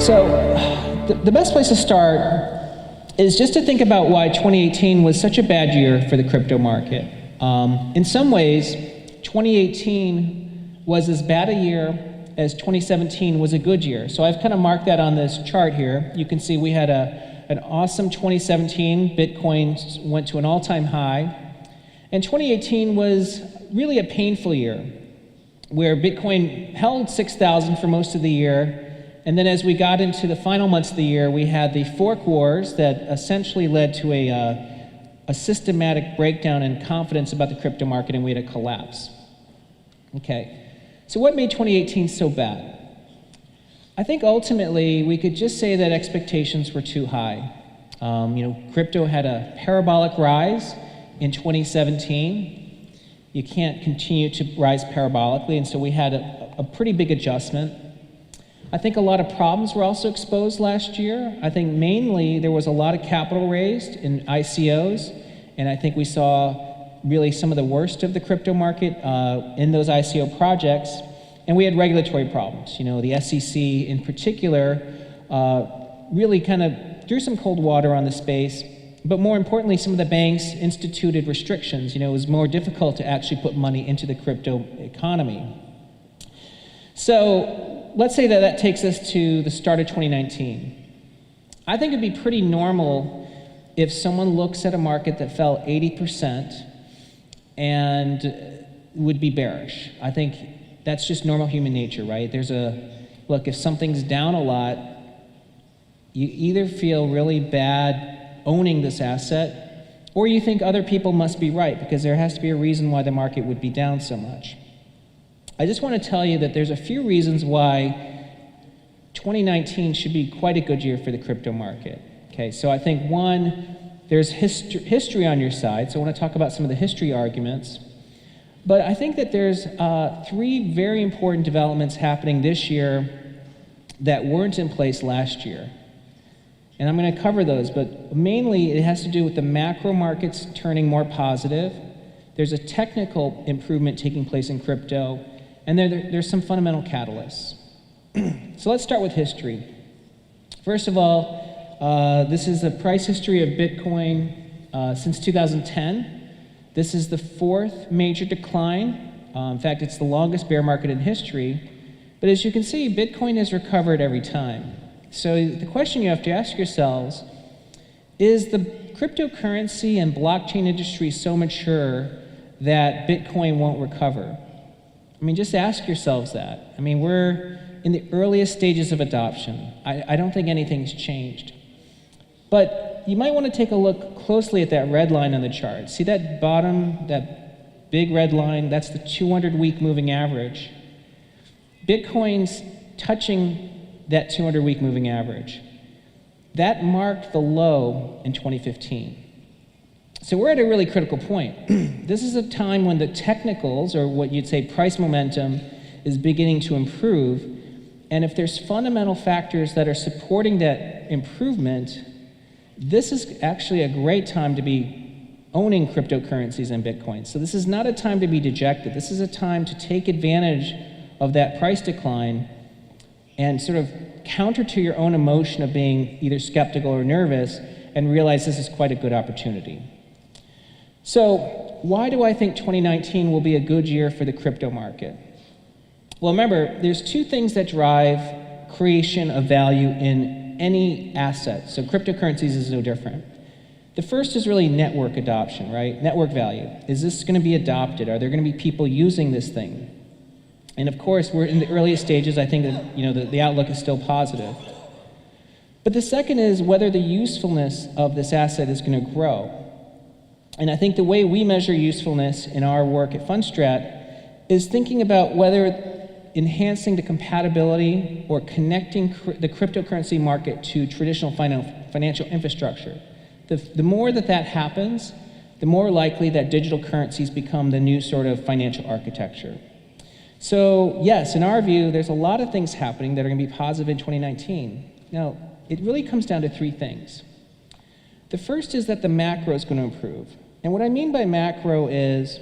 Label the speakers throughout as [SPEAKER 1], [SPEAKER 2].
[SPEAKER 1] So the best place to start is just to think about why 2018 was such a bad year for the crypto market. In some ways, 2018 was as bad a year as 2017 was a good year. So I've kind of marked that on this chart here. You can see we had an awesome 2017. Bitcoin went to an all-time high. And 2018 was really a painful year, where Bitcoin held 6,000 for most of the year. And then as we got into the final months of the year, we had the fork wars that essentially led to a systematic breakdown in confidence about the crypto market, and we had a collapse. Okay, so what made 2018 so bad? I think ultimately we could just say that expectations were too high. Crypto had a parabolic rise in 2017. You can't continue to rise parabolically, and so we had a pretty big adjustment. I think a lot of problems were also exposed last year. I think mainly there was a lot of capital raised in ICOs, and I think we saw really some of the worst of the crypto market in those ICO projects. And we had regulatory problems. The SEC in particular really kind of threw some cold water on the space. But more importantly, some of the banks instituted restrictions. It was more difficult to actually put money into the crypto economy. So let's say that takes us to the start of 2019. I think it'd be pretty normal if someone looks at a market that fell 80% and would be bearish. I think that's just normal human nature, right? Look, if something's down a lot, you either feel really bad owning this asset, or you think other people must be right, because there has to be a reason why the market would be down so much. I just want to tell you that there's a few reasons why 2019 should be quite a good year for the crypto market. Okay, so I think one, there's history on your side, so I want to talk about some of the history arguments. But I think that there's three very important developments happening this year that weren't in place last year. And I'm going to cover those, but mainly it has to do with the macro markets turning more positive. There's a technical improvement taking place in crypto, and there's some fundamental catalysts. So let's start with history. First of all, this is the price history of Bitcoin since 2010. This is the fourth major decline. In fact, it's the longest bear market in history. But as you can see, Bitcoin has recovered every time. So the question you have to ask yourselves, is the cryptocurrency and blockchain industry so mature that Bitcoin won't recover? I mean, just ask yourselves that. I mean, we're in the earliest stages of adoption. I don't think anything's changed. But you might want to take a look closely at that red line on the chart. See that bottom, that big red line? That's the 200-week moving average. Bitcoin's touching that 200-week moving average. That marked the low in 2015. So we're at a really critical point. This is a time when the technicals, or what you'd say price momentum, is beginning to improve. And if there's fundamental factors that are supporting that improvement, this is actually a great time to be owning cryptocurrencies and Bitcoin. So this is not a time to be dejected. This is a time to take advantage of that price decline and sort of counter to your own emotion of being either skeptical or nervous and realize this is quite a good opportunity. So why do I think 2019 will be a good year for the crypto market? Well, remember, there's two things that drive creation of value in any asset. So cryptocurrencies is no different. The first is really network adoption, right? Network value. Is this going to be adopted? Are there going to be people using this thing? And of course, we're in the earliest stages. I think that the outlook is still positive. But the second is whether the usefulness of this asset is going to grow. And I think the way we measure usefulness in our work at Fundstrat is thinking about whether enhancing the compatibility or connecting the cryptocurrency market to traditional financial infrastructure. The more that happens, the more likely that digital currencies become the new sort of financial architecture. So yes, in our view, there's a lot of things happening that are going to be positive in 2019. Now, it really comes down to three things. The first is that the macro is going to improve. And what I mean by macro is,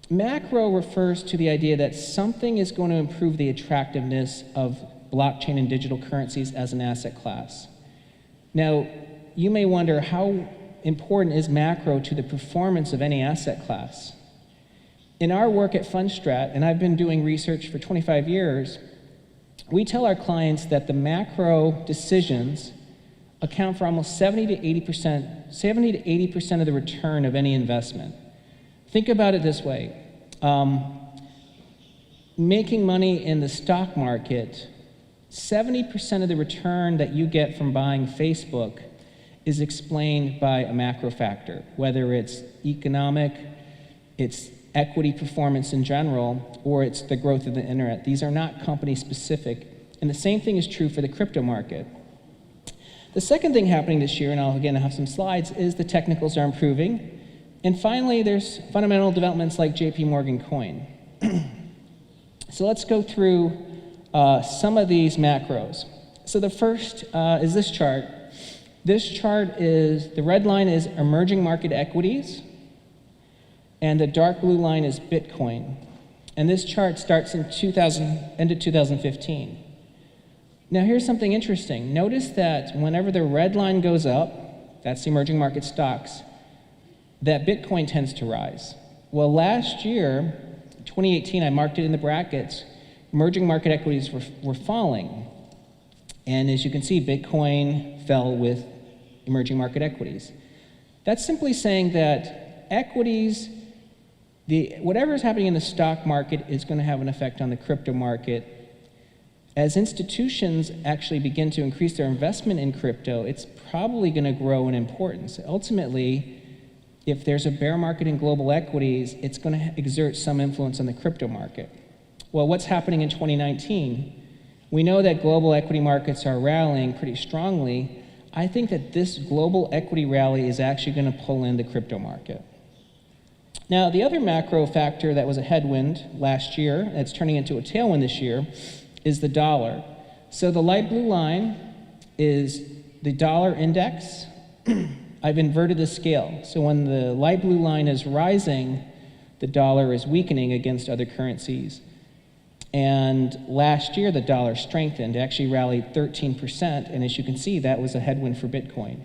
[SPEAKER 1] macro refers to the idea that something is going to improve the attractiveness of blockchain and digital currencies as an asset class. Now, you may wonder, how important is macro to the performance of any asset class? In our work at Fundstrat, and I've been doing research for 25 years, we tell our clients that the macro decisions account for almost 70 to 80% of the return of any investment. Think about it this way. Making money in the stock market, 70% of the return that you get from buying Facebook is explained by a macro factor, whether it's economic, it's equity performance in general, or it's the growth of the internet. These are not company specific. And the same thing is true for the crypto market. The second thing happening this year, and I'll again have some slides, is the technicals are improving. And finally, there's fundamental developments like JP Morgan Coin. So let's go through some of these macros. So the first is this chart. This chart is, the red line is emerging market equities, and the dark blue line is Bitcoin. And this chart starts in end of 2015. Now here's something interesting. Notice that whenever the red line goes up, that's the emerging market stocks, that Bitcoin tends to rise. Well, last year, 2018, I marked it in the brackets, emerging market equities were falling. And as you can see, Bitcoin fell with emerging market equities. That's simply saying that equities, whatever is happening in the stock market is going to have an effect on the crypto market. As institutions actually begin to increase their investment in crypto, it's probably going to grow in importance. Ultimately, if there's a bear market in global equities, it's going to exert some influence on the crypto market. Well, what's happening in 2019? We know that global equity markets are rallying pretty strongly. I think that this global equity rally is actually going to pull in the crypto market. Now, the other macro factor that was a headwind last year, that's turning into a tailwind this year, is the dollar. So the light blue line is the dollar index. I've inverted the scale. So when the light blue line is rising, the dollar is weakening against other currencies. And last year, the dollar strengthened, actually rallied 13%, and as you can see, that was a headwind for Bitcoin.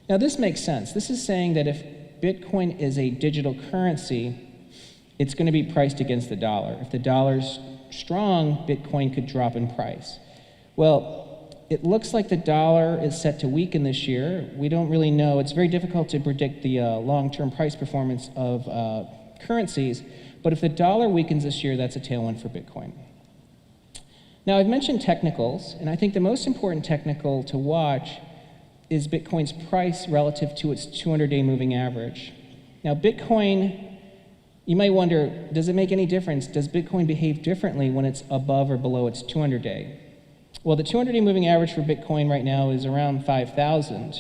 [SPEAKER 1] Now this makes sense. This is saying that if Bitcoin is a digital currency, it's going to be priced against the dollar. If the dollar's strong, Bitcoin could drop in price. Well, it looks like the dollar is set to weaken this year. We don't really know. It's very difficult to predict the long-term price performance of currencies, but if the dollar weakens this year, that's a tailwind for Bitcoin. Now, I've mentioned technicals, and I think the most important technical to watch is Bitcoin's price relative to its 200-day moving average. Now, Bitcoin, you might wonder, does it make any difference? Does Bitcoin behave differently when it's above or below its 200-day? Well, the 200-day moving average for Bitcoin right now is around 5,000.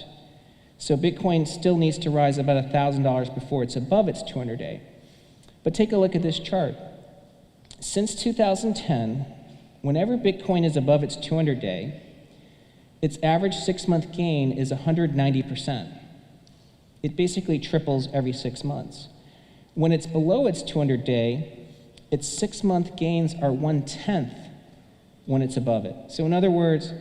[SPEAKER 1] So Bitcoin still needs to rise about $1,000 before it's above its 200-day. But take a look at this chart. Since 2010, whenever Bitcoin is above its 200-day, its average 6-month gain is 190%. It basically triples every 6 months. When it's below its 200-day, its 6-month gains are 1/10 when it's above it. So in other words,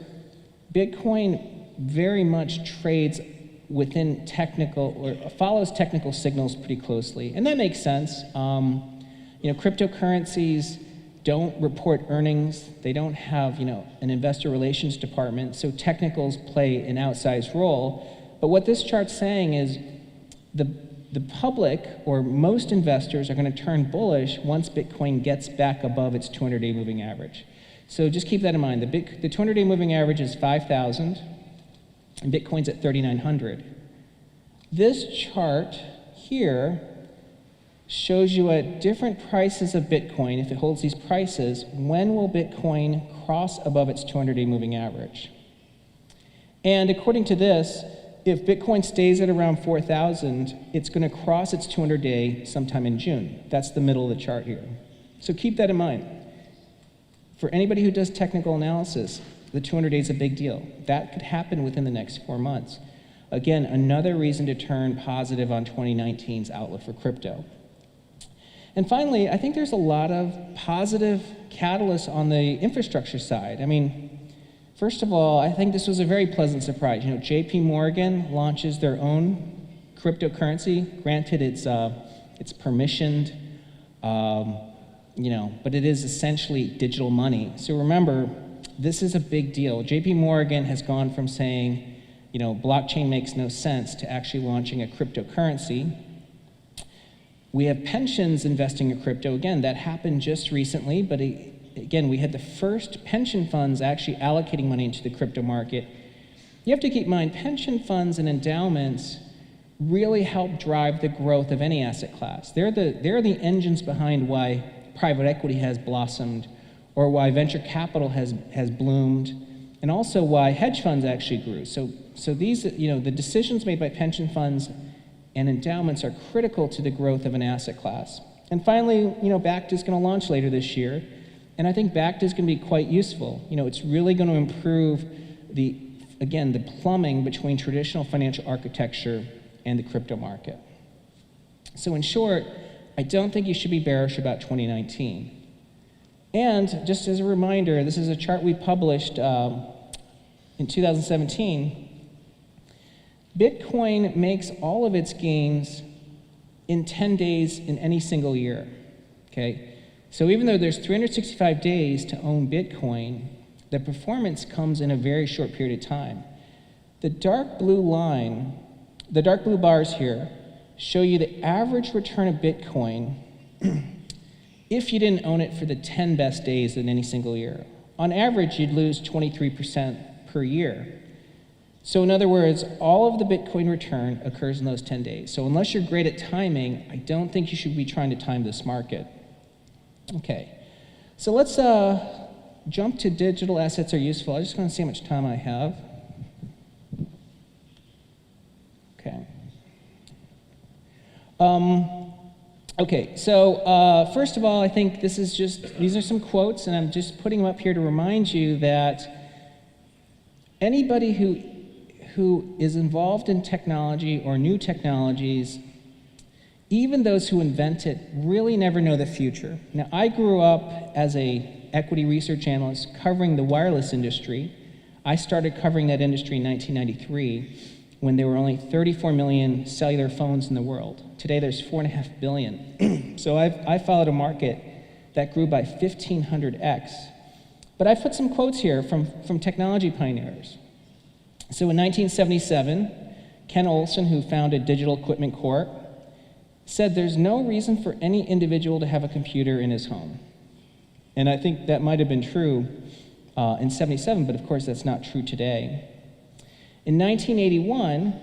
[SPEAKER 1] Bitcoin very much trades within technical, or follows technical signals pretty closely. And that makes sense. Cryptocurrencies don't report earnings. They don't have, an investor relations department. So technicals play an outsized role. But what this chart's saying is the public, or most investors, are going to turn bullish once Bitcoin gets back above its 200-day moving average. So just keep that in mind. The 200-day moving average is 5,000, and Bitcoin's at 3,900. This chart here shows you at different prices of Bitcoin, if it holds these prices, when will Bitcoin cross above its 200-day moving average? And according to this, if Bitcoin stays at around 4,000, it's going to cross its 200-day sometime in June. That's the middle of the chart here. So keep that in mind. For anybody who does technical analysis, the 200 days is a big deal. That could happen within the next 4 months. Again, another reason to turn positive on 2019's outlook for crypto. And finally, I think there's a lot of positive catalysts on the infrastructure side. I mean, First of all, I think this was a very pleasant surprise. You know, JP Morgan launches their own cryptocurrency. Granted, it's permissioned, you know, but it is essentially digital money. So remember, this is a big deal. JP Morgan has gone from saying, you know, blockchain makes no sense to actually launching a cryptocurrency. We have pensions investing in crypto. Again, that happened just recently, but again, we had the first pension funds actually allocating money into the crypto market. You have to keep in mind, pension funds and endowments really help drive the growth of any asset class. They're the engines behind why private equity has blossomed, or why venture capital has bloomed, and also why hedge funds actually grew. So these, you know, the decisions made by pension funds and endowments are critical to the growth of an asset class. And finally, you know, BACT is going to launch later this year, and I think BACT is going to be quite useful. You know, it's really going to improve the plumbing between traditional financial architecture and the crypto market. So in short, I don't think you should be bearish about 2019. And just as a reminder, this is a chart we published in 2017. Bitcoin makes all of its gains in 10 days in any single year, okay? So even though there's 365 days to own Bitcoin, the performance comes in a very short period of time. The dark blue bars here show you the average return of Bitcoin if you didn't own it for the 10 best days in any single year. On average, you'd lose 23% per year. So in other words, all of the Bitcoin return occurs in those 10 days. So unless you're great at timing, I don't think you should be trying to time this market. Okay, so let's jump to digital assets are useful. I just want to see how much time I have. Okay. Okay, so first of all, I think these are some quotes, and I'm just putting them up here to remind you that anybody who is involved in technology or new technologies, even those who invent it, really never know the future. Now, I grew up as an equity research analyst covering the wireless industry. I started covering that industry in 1993 when there were only 34 million cellular phones in the world. Today, there's 4.5 billion. So I followed a market that grew by 1,500x. But I put some quotes here from technology pioneers. So in 1977, Ken Olsen, who founded Digital Equipment Corp., said there's no reason for any individual to have a computer in his home. And I think that might have been true in 77, but of course that's not true today. In 1981,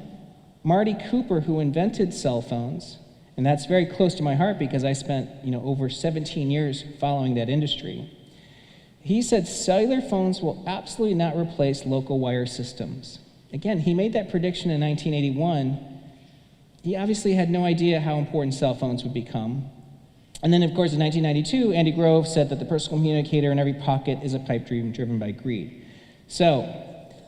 [SPEAKER 1] Marty Cooper, who invented cell phones, and that's very close to my heart because I spent over 17 years following that industry, he said cellular phones will absolutely not replace local wire systems. Again, he made that prediction in 1981. He obviously had no idea how important cell phones would become. And then, of course, in 1992, Andy Grove said that the personal communicator in every pocket is a pipe dream driven by greed. So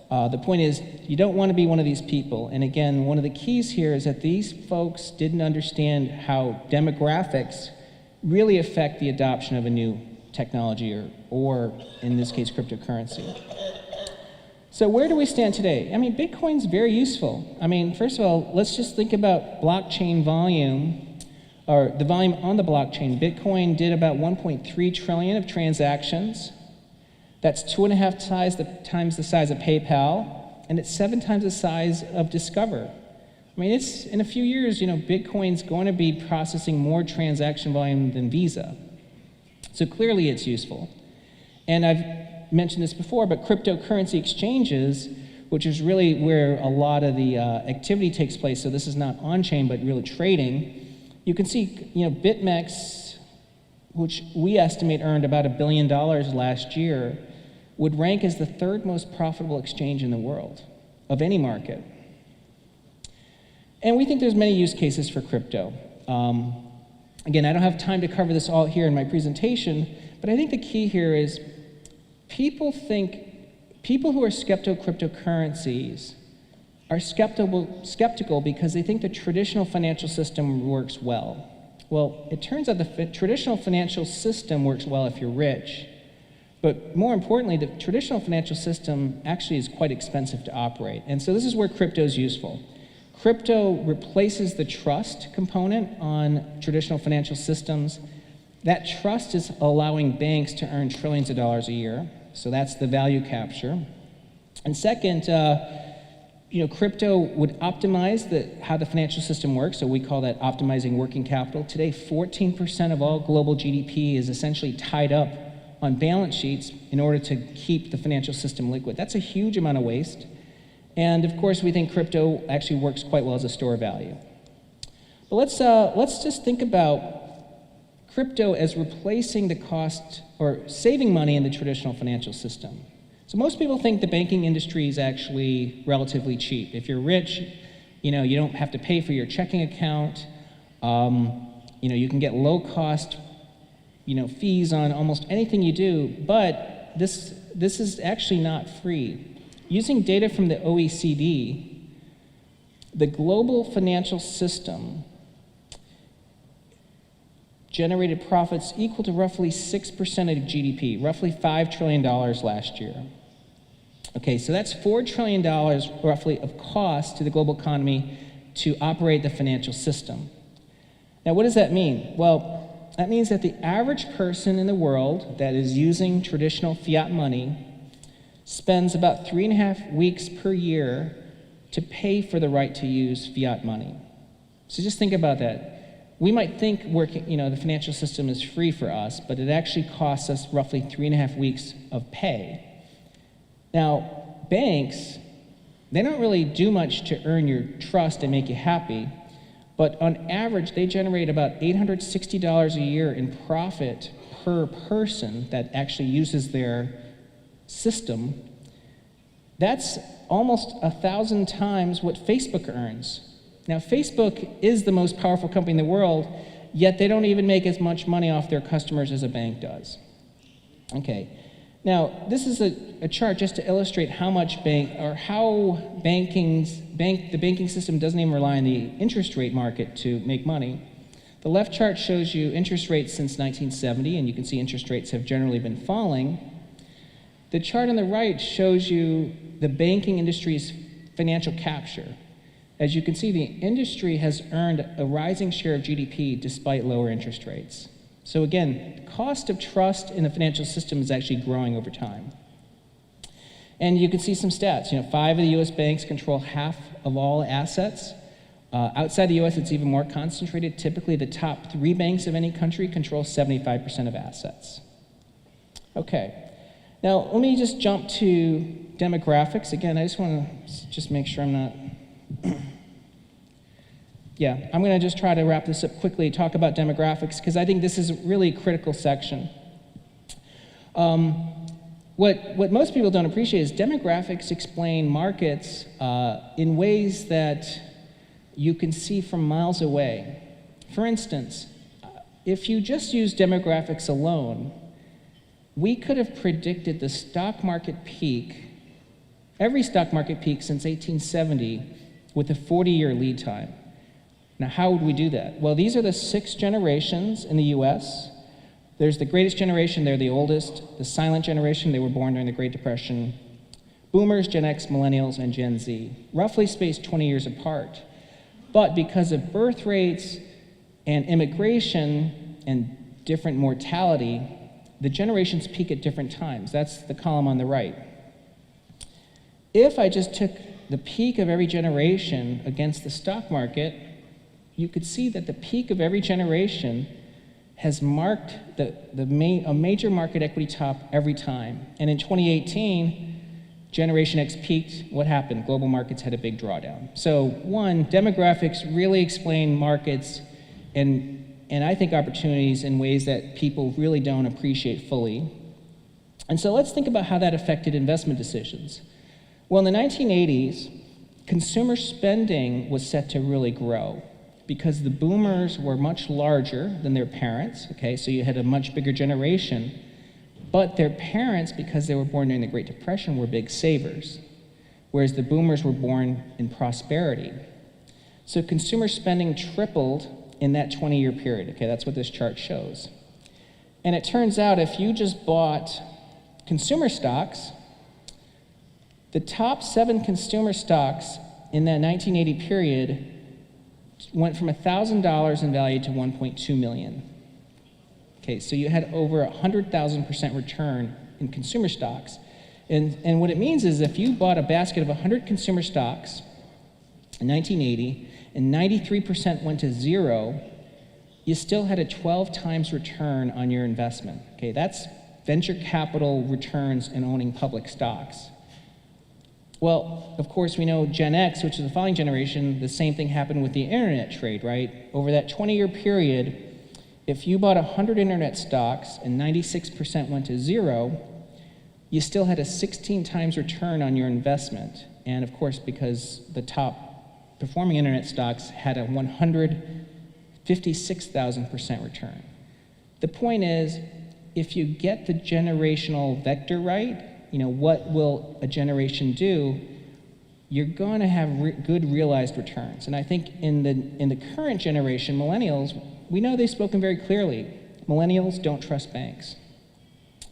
[SPEAKER 1] the point is, you don't want to be one of these people. And again, one of the keys here is that these folks didn't understand how demographics really affect the adoption of a new technology or in this case, cryptocurrency. So where do we stand today? I mean, Bitcoin's very useful. I mean, first of all, let's just think about blockchain volume, or the volume on the blockchain. Bitcoin did about 1.3 trillion of transactions. That's 2.5 times the size of PayPal, and it's 7 times the size of Discover. I mean, it's in a few years, Bitcoin's going to be processing more transaction volume than Visa. So clearly it's useful. And I've mentioned this before, but cryptocurrency exchanges, which is really where a lot of the activity takes place, so this is not on-chain, but really trading, you can see, BitMEX, which we estimate earned about $1 billion last year, would rank as the 3rd most profitable exchange in the world of any market. And we think there's many use cases for crypto. Again, I don't have time to cover this all here in my presentation, but I think the key here is people who are skeptical of cryptocurrencies are skeptical because they think the traditional financial system works well. Well, it turns out the traditional financial system works well if you're rich. But more importantly, the traditional financial system actually is quite expensive to operate. And so this is where crypto is useful. Crypto replaces the trust component on traditional financial systems. That trust is allowing banks to earn trillions of dollars a year. So that's the value capture. And second, crypto would optimize how the financial system works, so we call that optimizing working capital. Today, 14% of all global GDP is essentially tied up on balance sheets in order to keep the financial system liquid. That's a huge amount of waste. And of course, we think crypto actually works quite well as a store of value. But let's just think about crypto as replacing the cost or saving money in the traditional financial system. So most people think the banking industry is actually relatively cheap. If you're rich, you don't have to pay for your checking account. You can get low-cost, fees on almost anything you do. But this is actually not free. Using data from the OECD, the global financial system generated profits equal to roughly 6% of GDP, roughly $5 trillion last year. Okay, so that's $4 trillion roughly of cost to the global economy to operate the financial system. Now, what does that mean? Well, that means that the average person in the world that is using traditional fiat money spends about 3.5 weeks per year to pay for the right to use fiat money. So just think about that. We might think the financial system is free for us, but it actually costs us roughly 3.5 weeks of pay. Now, banks, they don't really do much to earn your trust and make you happy, but on average, they generate about $860 a year in profit per person that actually uses their system. That's almost 1,000 times what Facebook earns. Now, Facebook is the most powerful company in the world, yet they don't even make as much money off their customers as a bank does. Okay. Now, this is a chart just to illustrate how much the banking system doesn't even rely on the interest rate market to make money. The left chart shows you interest rates since 1970, and you can see interest rates have generally been falling. The chart on the right shows you the banking industry's financial capture. As you can see, the industry has earned a rising share of GDP despite lower interest rates. So again, the cost of trust in the financial system is actually growing over time. And you can see some stats. 5 of the US banks control half of all assets. Outside the US, it's even more concentrated. Typically, the top 3 banks of any country control 75% of assets. Okay. Now, let me just jump to demographics. Again, I just want to make sure I'm not... Yeah, I'm going to just try to wrap this up quickly, talk about demographics, because I think this is really a critical section. What most people don't appreciate is demographics explain markets in ways that you can see from miles away. For instance, if you just use demographics alone, we could have predicted the stock market peak, every stock market peak since 1870, with a 40-year lead time. Now, how would we do that? Well, these are the 6 generations in the US. There's the greatest generation, they're the oldest. The silent generation, they were born during the Great Depression. Boomers, Gen X, Millennials, and Gen Z, roughly spaced 20 years apart. But because of birth rates and immigration and different mortality, the generations peak at different times. That's the column on the right. If I just took the peak of every generation against the stock market, you could see that the peak of every generation has marked a major market equity top every time. And in 2018, Generation X peaked. What happened? Global markets had a big drawdown. So one, demographics really explain markets and I think opportunities in ways that people really don't appreciate fully. And so let's think about how that affected investment decisions. Well, in the 1980s, consumer spending was set to really grow because the boomers were much larger than their parents, okay, so you had a much bigger generation, but their parents, because they were born during the Great Depression, were big savers, whereas the boomers were born in prosperity. So consumer spending tripled in that 20-year period, okay, that's what this chart shows. And it turns out if you just bought consumer stocks, the top 7 consumer stocks in that 1980 period went from $1,000 in value to $1.2 million. Okay, so you had over 100,000% return in consumer stocks. And what it means is if you bought a basket of 100 consumer stocks in 1980 and 93% went to zero, you still had a 12 times return on your investment. Okay, that's venture capital returns in owning public stocks. Well, of course, we know Gen X, which is the following generation, the same thing happened with the internet trade, right? Over that 20-year period, if you bought 100 internet stocks and 96% went to zero, you still had a 16 times return on your investment. And of course, because the top performing internet stocks had a 156,000% return. The point is, if you get the generational vector right, what will a generation do, you're going to have good realized returns. And I think in the current generation, millennials, we know they've spoken very clearly. Millennials don't trust banks.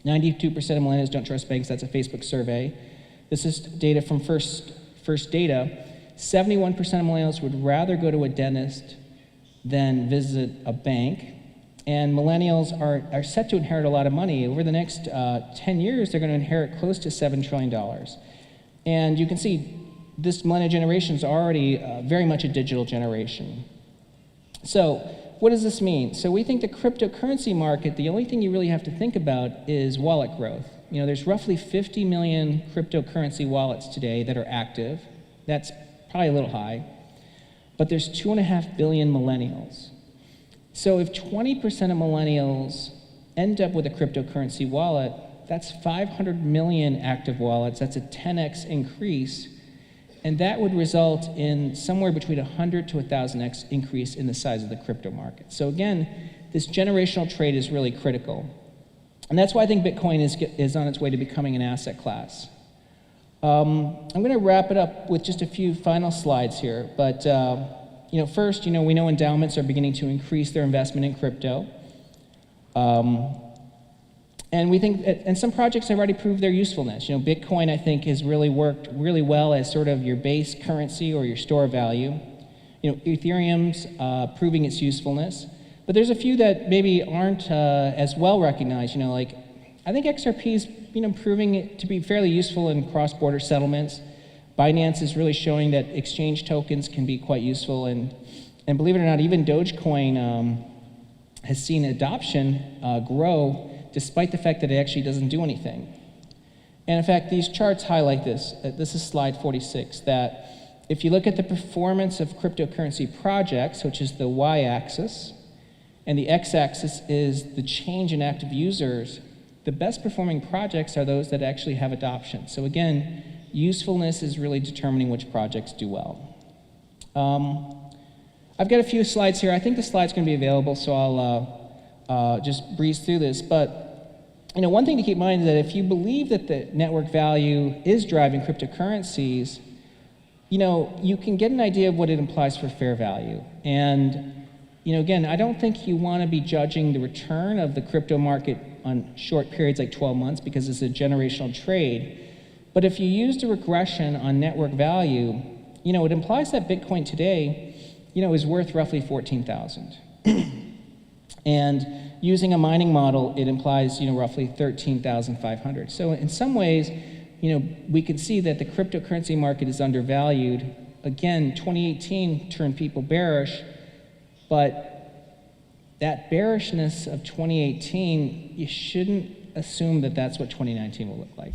[SPEAKER 1] 92% of millennials don't trust banks. That's a Facebook survey. This is data from First Data. 71% of millennials would rather go to a dentist than visit a bank. And millennials are set to inherit a lot of money. Over the next 10 years, they're going to inherit close to $7 trillion. And you can see this millennial generation is already very much a digital generation. So what does this mean? So we think the cryptocurrency market, the only thing you really have to think about is wallet growth. There's roughly 50 million cryptocurrency wallets today that are active. That's probably a little high. But there's 2.5 billion millennials. So if 20% of millennials end up with a cryptocurrency wallet, that's 500 million active wallets. That's a 10x increase. And that would result in somewhere between 100 to 1,000x increase in the size of the crypto market. So again, this generational trade is really critical. And that's why I think Bitcoin is on its way to becoming an asset class. I'm going to wrap it up with just a few final slides here. But first, we know endowments are beginning to increase their investment in crypto. And we think, and some projects have already proved their usefulness. Bitcoin, I think, has really worked really well as sort of your base currency or your store of value. Ethereum's proving its usefulness. But there's a few that maybe aren't as well recognized. I think XRP is, proving it to be fairly useful in cross-border settlements. Binance is really showing that exchange tokens can be quite useful. And believe it or not, even Dogecoin has seen adoption grow despite the fact that it actually doesn't do anything. And in fact, these charts highlight this. This is slide 46, that if you look at the performance of cryptocurrency projects, which is the y-axis, and the x-axis is the change in active users, the best performing projects are those that actually have adoption. So again, usefulness is really determining which projects do well. I've got a few slides here. I think the slide's going to be available, so I'll just breeze through this. But one thing to keep in mind is that if you believe that the network value is driving cryptocurrencies, you can get an idea of what it implies for fair value. And again, I don't think you want to be judging the return of the crypto market on short periods like 12 months because it's a generational trade. But if you use the regression on network value, it implies that Bitcoin today, is worth roughly 14,000. And using a mining model, it implies, roughly 13,500. So in some ways, we can see that the cryptocurrency market is undervalued. Again, 2018 turned people bearish, but that bearishness of 2018, you shouldn't assume that that's what 2019 will look like.